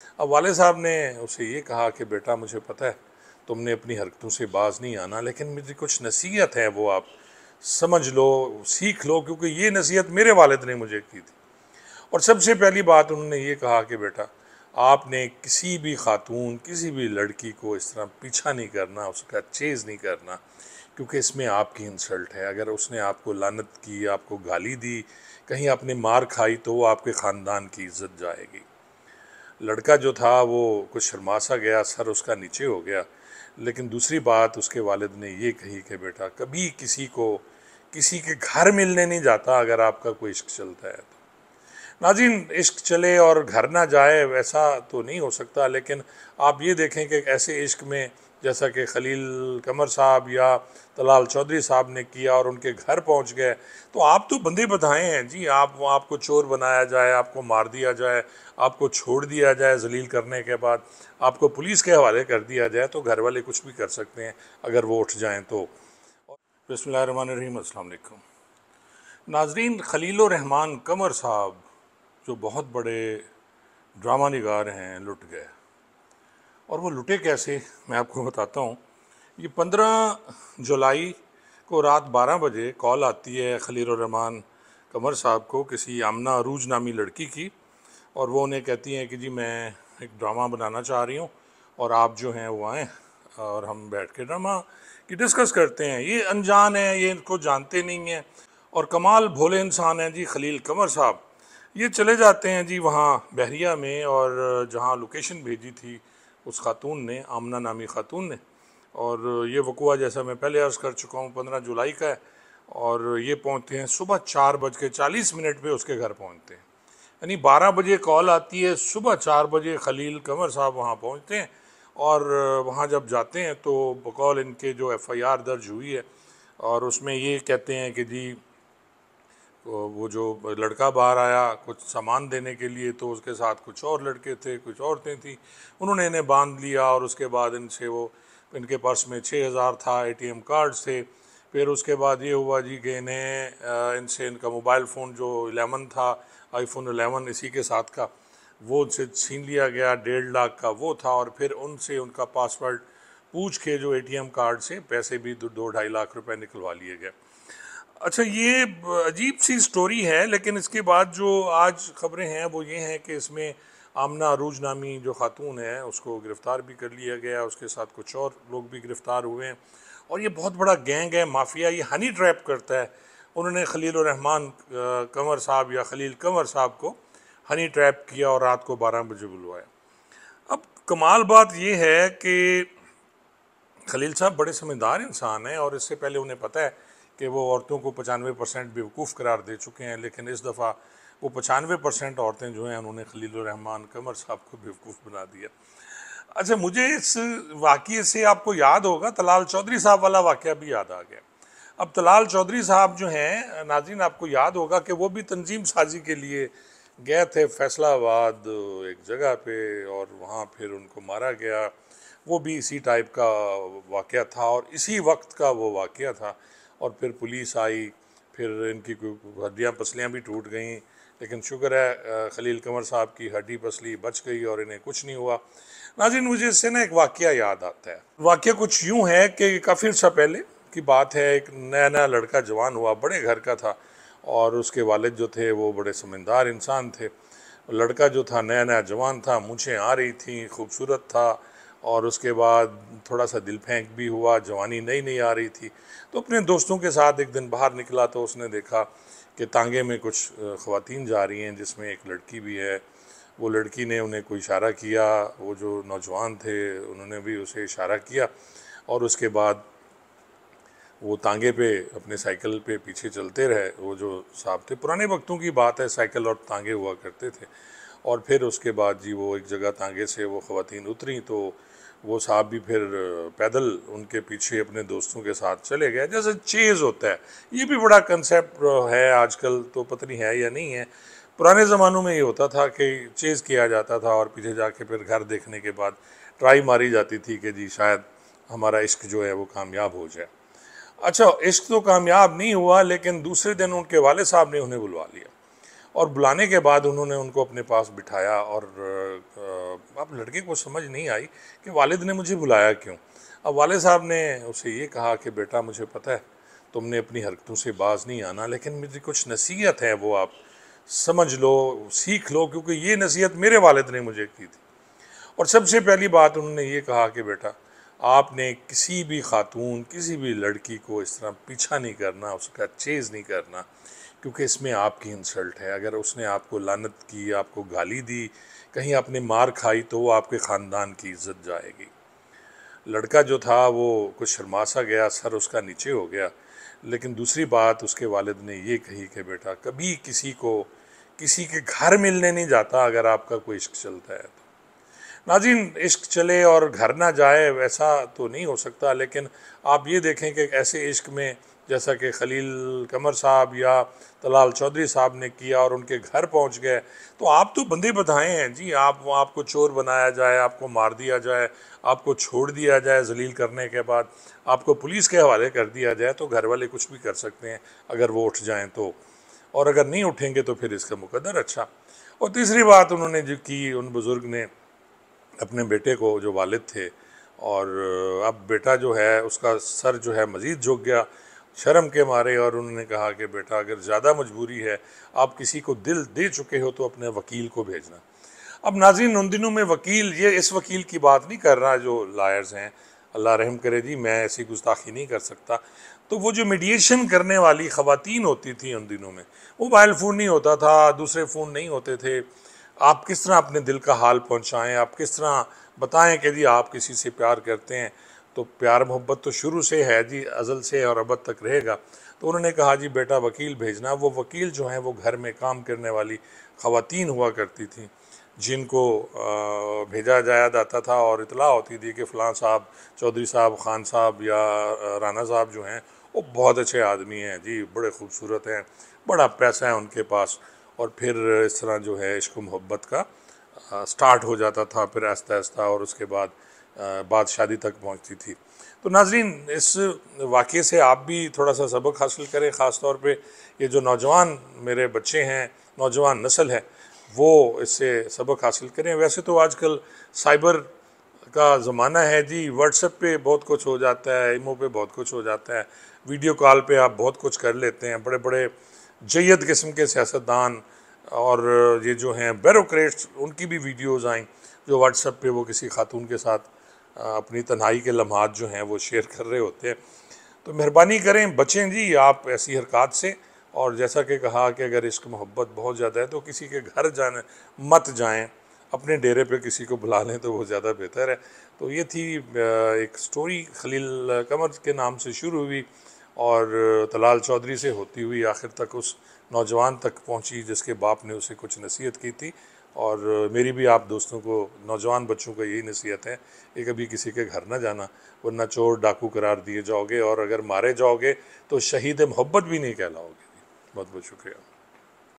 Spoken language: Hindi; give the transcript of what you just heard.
अब वाले साहब ने उसे ये कहा कि बेटा मुझे पता है तुमने अपनी हरकतों से बाज नहीं आना, लेकिन मेरी कुछ नसीहत है वो आप समझ लो, सीख लो, क्योंकि ये नसीहत मेरे वालिद ने मुझे की थी। और सबसे पहली बात उन्होंने ये कहा कि बेटा आपने किसी भी खातून, किसी भी लड़की को इस तरह पीछा नहीं करना, उसका चेज़ नहीं करना, क्योंकि इसमें आपकी इंसल्ट है। अगर उसने आपको लानत की, आपको गाली दी, कहीं आपने मार खाई, तो वो आपके ख़ानदान की इज्जत जाएगी। लड़का जो था वो कुछ शर्मा सा गया, सर उसका नीचे हो गया। लेकिन दूसरी बात उसके वालिद ने ये कही कि बेटा कभी किसी को किसी के घर मिलने नहीं जाता अगर आपका कोई इश्क चलता है तो। नाज़रीन, इश्क चले और घर ना जाए वैसा तो नहीं हो सकता, लेकिन आप ये देखें कि ऐसे इश्क में जैसा कि खलील कमर साहब या तलाल चौधरी साहब ने किया और उनके घर पहुंच गए, तो आप तो बंदे बधाए हैं जी। आपको चोर बनाया जाए, आपको मार दिया जाए, आपको छोड़ दिया जाए जलील करने के बाद, आपको पुलिस के हवाले कर दिया जाए, तो घर वाले कुछ भी कर सकते हैं अगर वो उठ जाएं तो। बिस्मिल्लाहिर्रहमानिर्रहीम, अस्सलाम वालेकुम नाजरीन। खलील रहमान कमर साहब जो बहुत बड़े ड्रामा निगार हैं, लुट गए। और वो लुटे कैसे, मैं आपको बताता हूँ। ये 15 जुलाई को रात 12 बजे कॉल आती है खलील रहमान कमर साहब को किसी आमना अरूज नामी लड़की की, और वो उन्हें कहती हैं कि जी मैं एक ड्रामा बनाना चाह रही हूँ और आप जो हैं वो आएँ और हम बैठ के ड्रामा की डिस्कस करते हैं। ये अनजान है, ये इनको जानते नहीं हैं, और कमाल भोले इंसान हैं जी खलील कमर साहब। ये चले जाते हैं जी वहाँ बहरिया में, और जहाँ लोकेशन भेजी थी उस खातून ने, आमना नामी खातून ने। और ये वक़ुआ जैसा मैं पहले अर्ज़ कर चुका हूँ 15 जुलाई का है, और ये पहुँचते हैं सुबह 4:40 पे उसके घर पहुँचते हैं। यानी 12 बजे कॉल आती है, सुबह 4 बजे खलील कमर साहब वहाँ पहुँचते हैं। और वहाँ जब जाते हैं तो बकौल इनके जो एफआईआर दर्ज हुई है, और उसमें ये कहते हैं कि जी वो जो लड़का बाहर आया कुछ सामान देने के लिए, तो उसके साथ कुछ और लड़के थे, कुछ औरतें थी। उन्होंने इन्हें बांध लिया और उसके बाद इनसे वो, इनके पर्स में 6,000 था, एटीएम कार्ड्स थे। फिर उसके बाद ये हुआ जी कि इन्हें इनसे इनका मोबाइल फ़ोन जो 11 था, आईफोन 11 इसी के साथ का, वो उनसे छीन लिया गया। 1.5 लाख का वो था, और फिर उनसे उनका पासवर्ड पूछ के जो एटीएम कार्ड से पैसे भी 2-2.5 लाख रुपए निकलवा लिए गए। अच्छा, ये अजीब सी स्टोरी है, लेकिन इसके बाद जो आज खबरें हैं वो ये हैं कि इसमें आमना अरूज नामी जो खातून है उसको गिरफ़्तार भी कर लिया गया, उसके साथ कुछ और लोग भी गिरफ़्तार हुए हैं। और ये बहुत बड़ा गैंग है, माफिया, ये हनी ट्रैप करता है। उन्होंने खलील रहमान कमर साहब या खलील कमर साहब को हनी ट्रैप किया और रात को 12 बजे बुलवाया। अब कमाल बात ये है कि खलील साहब बड़े समझदार इंसान हैं, और इससे पहले उन्हें पता है कि वो औरतों को 95% बेवकूफ़ करार दे चुके हैं, लेकिन इस दफ़ा वो 95% औरतें जो हैं उन्होंने खलील रहमान कमर साहब को बेवकूफ़ बना दिया। अच्छा, मुझे इस वाक़ये से आपको याद होगा तलाल चौधरी साहब वाला वाक़या भी याद आ गया। अब तलाल चौधरी साहब जो हैं नाज़रीन, आपको याद होगा कि वो भी तंजीम साजी के लिए गए थे फैसलाबाद एक जगह पे, और वहाँ फिर उनको मारा गया। वो भी इसी टाइप का वाक़या था और इसी वक्त का वो वाक़या था। और फिर पुलिस आई, फिर इनकी हड्डियाँ पसलियाँ भी टूट गईं, लेकिन शुक्र है खलील कमर साहब की हड्डी पसली बच गई और इन्हें कुछ नहीं हुआ। नाज़रीन, मुझे इससे ना एक वाक़या याद आता है। वाक़या कुछ यूँ है कि काफ़ी अर्सा पहले की बात है। एक नया नया लड़का जवान हुआ, बड़े घर का था, और उसके वालिद जो थे वो बड़े समझदार इंसान थे। लड़का जो था नया नया जवान था, मूँछें आ रही थी, खूबसूरत था, और उसके बाद थोड़ा सा दिल फेंक भी हुआ, जवानी नई नई आ रही थी। तो अपने दोस्तों के साथ एक दिन बाहर निकला तो उसने देखा कि तांगे में कुछ ख़वातीन जा रही हैं, जिसमें एक लड़की भी है। वो लड़की ने उन्हें कोई इशारा किया, वो जो नौजवान थे उन्होंने भी उसे इशारा किया, और उसके बाद वो तांगे पे अपने साइकिल पे पीछे चलते रहे। वो जो साहब थे, पुराने वक्तों की बात है, साइकिल और तांगे हुआ करते थे। और फिर उसके बाद जी वो एक जगह तांगे से वो ख़वातीन उतरी, तो वो साहब भी फिर पैदल उनके पीछे अपने दोस्तों के साथ चले गए, जैसे चेज़ होता है। ये भी बड़ा कंसेप्ट है आजकल, तो पता नहीं है या नहीं है। पुराने ज़मानों में ये होता था कि चेज़ किया जाता था और पीछे जाके फिर घर देखने के बाद ट्राई मारी जाती थी कि जी शायद हमारा इश्क जो है वो कामयाब हो जाए। अच्छा, इश्क तो कामयाब नहीं हुआ, लेकिन दूसरे दिन उनके वाले साहब ने उन्हें बुलवा लिया और बुलाने के बाद उन्होंने उनको अपने पास बिठाया और अब लड़के को समझ नहीं आई कि वालिद ने मुझे बुलाया क्यों। अब वालिद साहब ने उसे ये कहा कि बेटा मुझे पता है तुमने अपनी हरकतों से बाज नहीं आना, लेकिन मेरी कुछ नसीहत है वो आप समझ लो, सीख लो, क्योंकि ये नसीहत मेरे वालिद ने मुझे की थी। और सबसे पहली बात उन्होंने ये कहा कि बेटा आपने किसी भी खातून, किसी भी लड़की को इस तरह पीछा नहीं करना, उसका चेज़ नहीं करना, क्योंकि इसमें आपकी इंसल्ट है। अगर उसने आपको लानत की, आपको गाली दी, कहीं आपने मार खाई, तो वो आपके ख़ानदान की इज्जत जाएगी। लड़का जो था वो कुछ शर्मा सा गया, सर उसका नीचे हो गया। लेकिन दूसरी बात उसके वालिद ने ये कही कि बेटा कभी किसी को किसी के घर मिलने नहीं जाता अगर आपका कोई इश्क चलता है तो। नाज़रीन, इश्क चले और घर ना जाए वैसा तो नहीं हो सकता, लेकिन आप ये देखें कि ऐसे इश्क में जैसा कि खलील कमर साहब या तलाल चौधरी साहब ने किया और उनके घर पहुंच गए, तो आप तो बंदे बधाए हैं जी। आपको चोर बनाया जाए, आपको मार दिया जाए, आपको छोड़ दिया जाए जलील करने के बाद, आपको पुलिस के हवाले कर दिया जाए, तो घर वाले कुछ भी कर सकते हैं अगर वो उठ जाएं तो, और अगर नहीं उठेंगे तो फिर इसका मुकद्दर अच्छा। और तीसरी बात उन्होंने जो की, उन बुज़ुर्ग ने अपने बेटे को, जो वालिद थे, और अब बेटा जो है उसका सर जो है मज़ीद झुक गया शर्म के मारे, और उन्होंने कहा कि बेटा अगर ज़्यादा मजबूरी है, आप किसी को दिल दे चुके हो, तो अपने वकील को भेजना। अब नाज़रीन, उन दिनों में वकील, ये इस वकील की बात नहीं कर रहा जो लायर्स हैं, अल्लाह रहम करे जी, मैं ऐसी गुस्ताखी नहीं कर सकता। तो वो जो मीडिएशन करने वाली ख़वातीन होती थी उन दिनों में, मोबाइल फ़ोन नहीं होता था, दूसरे फ़ोन नहीं होते थे, आप किस तरह अपने दिल का हाल पहुंचाएं, आप किस तरह बताएं कि जी आप किसी से प्यार करते हैं, तो प्यार मोहब्बत तो शुरू से है जी, अज़ल से और अबद तक रहेगा। तो उन्होंने कहा जी बेटा वकील भेजना। वो वकील जो हैं वो घर में काम करने वाली ख़वातीन हुआ करती थी, जिनको भेजा जाया जाता था और इतला होती थी कि फ़लाँ साहब, चौधरी साहब, ख़ान साहब या राना साहब जो हैं वो बहुत अच्छे आदमी हैं जी, बड़े खूबसूरत हैं, बड़ा पैसा है उनके पास। और फिर इस तरह जो है इश्क मोहब्बत का स्टार्ट हो जाता था, फिर आहिस्ता आहिस्ता, और उसके बाद बात शादी तक पहुंचती थी। तो नाजरीन, इस वाक़े से आप भी थोड़ा सा सबक हासिल करें, ख़ास तौर पे ये जो नौजवान मेरे बच्चे हैं, नौजवान नस्ल है, वो इससे सबक हासिल करें। वैसे तो आजकल साइबर का ज़माना है जी, व्हाट्सएप पे बहुत कुछ हो जाता है, इमो पे बहुत कुछ हो जाता है, वीडियो कॉल पे आप बहुत कुछ कर लेते हैं। बड़े बड़े जय्यद किस्म के सियासतदान और ये जो हैं ब्यूरोक्रेट्स, उनकी भी वीडियोस आईं जो व्हाट्सएप पे वो किसी खातून के साथ अपनी तन्हाई के लम्हात जो हैं वो शेयर कर रहे होते हैं। तो मेहरबानी करें, बचें जी आप ऐसी हरकत से। और जैसा कि कहा कि अगर इश्क मोहब्बत बहुत ज़्यादा है तो किसी के घर जाने मत जाएं, अपने डेरे पे किसी को बुला लें तो वो ज़्यादा बेहतर है। तो ये थी एक स्टोरी, खलील कमर के नाम से शुरू हुई और तलाल चौधरी से होती हुई आखिर तक उस नौजवान तक पहुंची जिसके बाप ने उसे कुछ नसीहत की थी। और मेरी भी आप दोस्तों को, नौजवान बच्चों को यही नसीहत है कि कभी किसी के घर ना जाना, वरना चोर डाकू करार दिए जाओगे, और अगर मारे जाओगे तो शहीद मोहब्बत भी नहीं कहलाओगे। बहुत बहुत शुक्रिया।